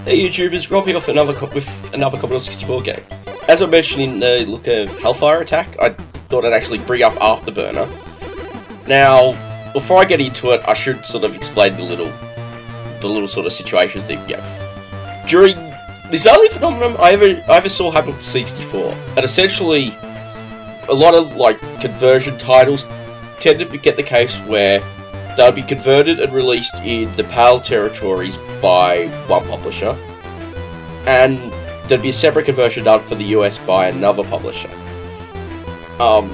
Hey YouTubers, Rob here with another Commodore 64 game. As I mentioned in the look of Hellfire Attack, I thought I'd actually bring up Afterburner. Now, before I get into it, I should sort of explain the little sort of situations that you get. During this only phenomenon I ever saw happen with the 64, and essentially a lot of like conversion titles tended to get the case where they would be converted and released in the PAL territories by one publisher, and there'd be a separate conversion done for the US by another publisher. And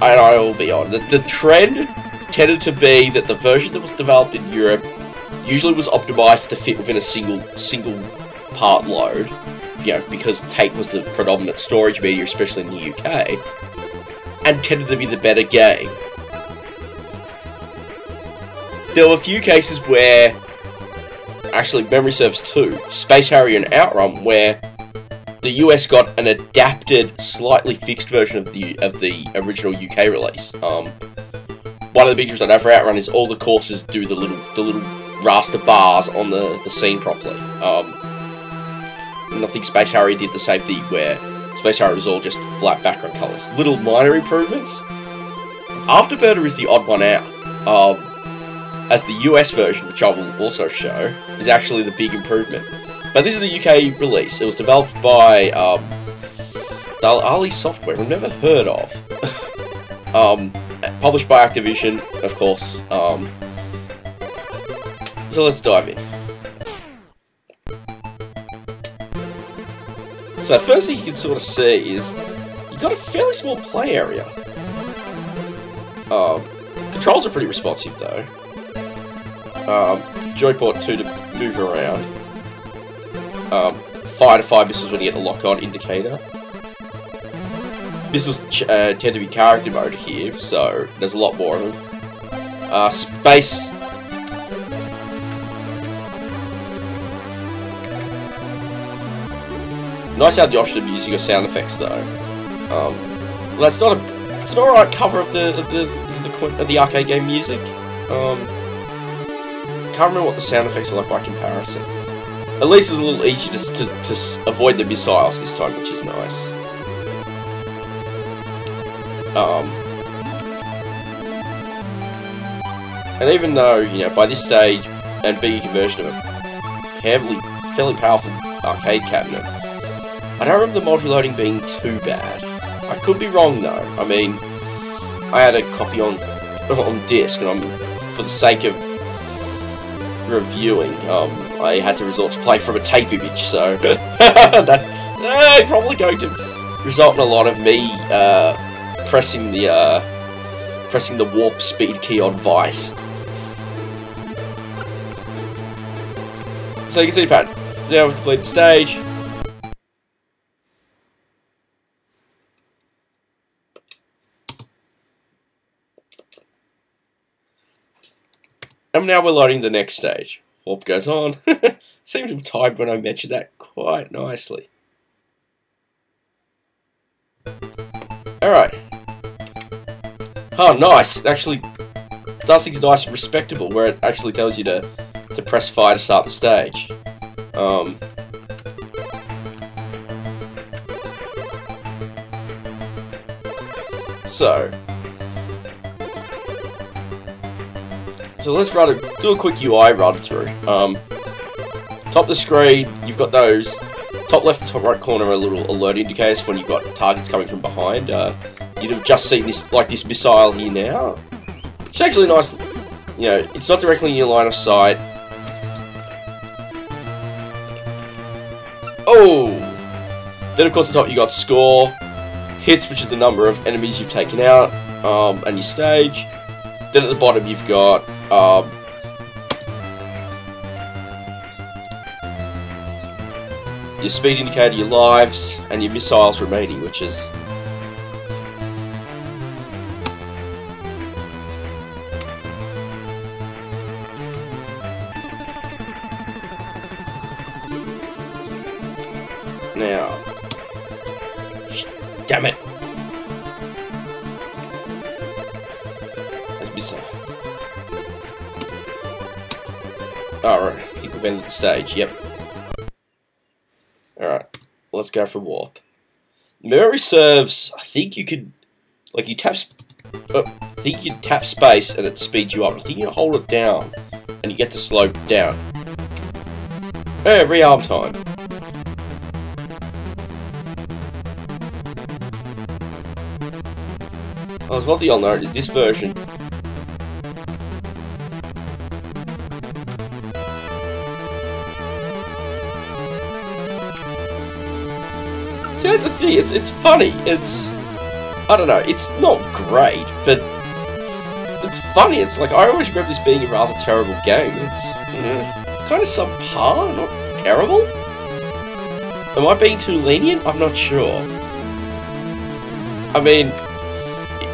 I will be on the trend tended to be that the version that was developed in Europe usually was optimized to fit within a single part load, you know, because tape was the predominant storage media, especially in the UK, and tended to be the better game. There were a few cases where, actually, memory serves too, Space Harrier and Outrun, where the US got an adapted, slightly fixed version of the original UK release. One of the big reasons I know for Outrun is all the courses do the little raster bars on the scene properly. And I think Space Harrier did the same thing, where Space Harrier was all just flat background colours. Little minor improvements. Afterburner is the odd one out. As the US version, which I will also show, is actually the big improvement. But this is the UK release. It was developed by Dalali Software, I've never heard of. Published by Activision, of course. So let's dive in. So first thing you can sort of see is you've got a fairly small play area. Controls are pretty responsive though. Joyport 2 to move around. Fire to fire missiles when you get the lock-on indicator. Missiles tend to be character mode here, so there's a lot more of them. Space. Nice to have the option of using your sound effects though. Well, it's an alright cover of the arcade game music. Can't remember what the sound effects are like by comparison. At least it's a little easier just to avoid the missiles this time, which is nice. And even though, you know, by this stage, and being a conversion of a fairly powerful arcade cabinet, I don't remember the multi-loading being too bad. I could be wrong though. I mean, I had a copy on disc, and for the sake of reviewing, I had to resort to play from a tape image, so that's probably going to result in a lot of me pressing the warp speed key on Vice. So you can see the pattern. Now we've completed the stage. And now we're loading the next stage. Warp goes on. Seemed to have timed when I mentioned that quite nicely. Alright. Oh, nice. It actually does things nice and respectable, where it actually tells you to press fire to start the stage. So let's do a quick UI run through. Top of the screen, you've got those top left and top right corner are little alert indicators when you've got targets coming from behind. You'd have just seen this missile here now. It's actually nice. You know, it's not directly in your line of sight. Oh! Then of course at the top you got score, hits, which is the number of enemies you've taken out, and your stage. Then at the bottom you've got your speed indicator, your lives, and your missiles remaining, which is now. Damn it! Let's be so. Alright, I think we've ended the stage, yep. Alright, let's go for warp. Memory serves, I think you could, like, you tap, I think you tap space and it speeds you up. I think you hold it down and you get to slow down. Hey, rearm time. Oh, as one thing I'll note is this version. See, that's the thing, it's funny, I don't know, it's not great, but it's funny. It's like, I always remember this being a rather terrible game. It's kind of subpar, not terrible. Am I being too lenient? I'm not sure. I mean,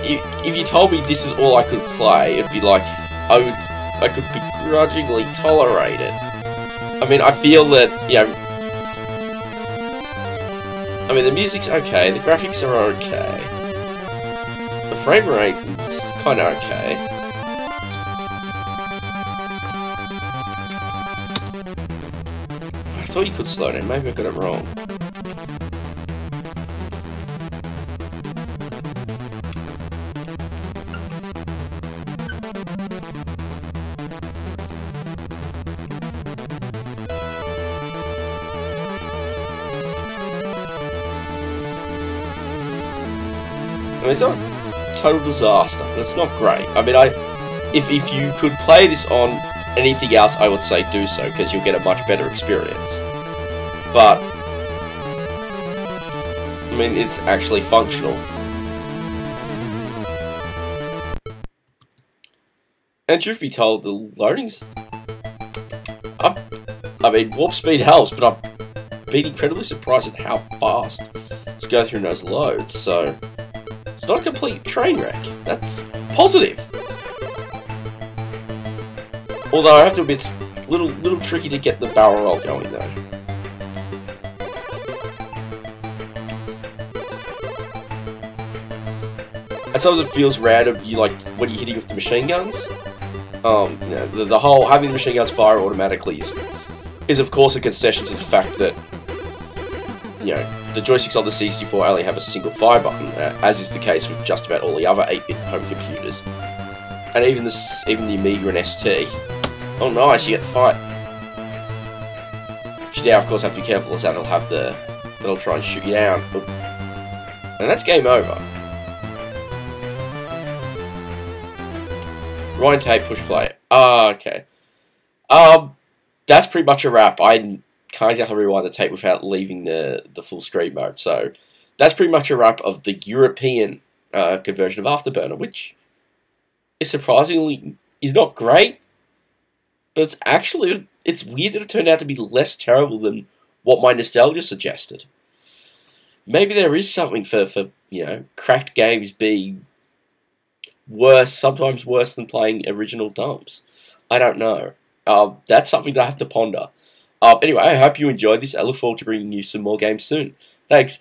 if you told me this is all I could play, it'd be like, I could begrudgingly tolerate it. I mean, I feel that, you know, I mean, the music's okay, the graphics are okay, the frame rate is kind of okay. I thought you could slow down, maybe I got it wrong. I mean, it's not a total disaster, but it's not great. I mean, if you could play this on anything else, I would say do so, because you'll get a much better experience. But, I mean, it's actually functional. And truth be told, the loading's up. I mean, warp speed helps, but I've been incredibly surprised at how fast it's going through those loads, so it's not a complete train wreck. That's positive. Although I have to admit, it's a little tricky to get the barrel roll going though. At times it feels random. You like when you're hitting with the machine guns. You know, the whole having the machine guns fire automatically is of course a concession to the fact that, you know, the joysticks on the C64 only have a single fire button, as is the case with just about all the other 8-bit home computers, and even the Amiga and ST. Oh, nice! You get the fight. You now, of course, have to be careful as that'll try and shoot you down, and that's game over. Rewind tape, push play. Ah, okay. That's pretty much a wrap. I can't exactly rewind the tape without leaving the full screen mode. So that's pretty much a wrap of the European conversion of Afterburner, which is surprisingly is not great, but it's weird that it turned out to be less terrible than what my nostalgia suggested. Maybe there is something for you know, cracked games being worse, sometimes worse than playing original dumps. I don't know. That's something that I have to ponder. Anyway, I hope you enjoyed this. I look forward to bringing you some more games soon. Thanks.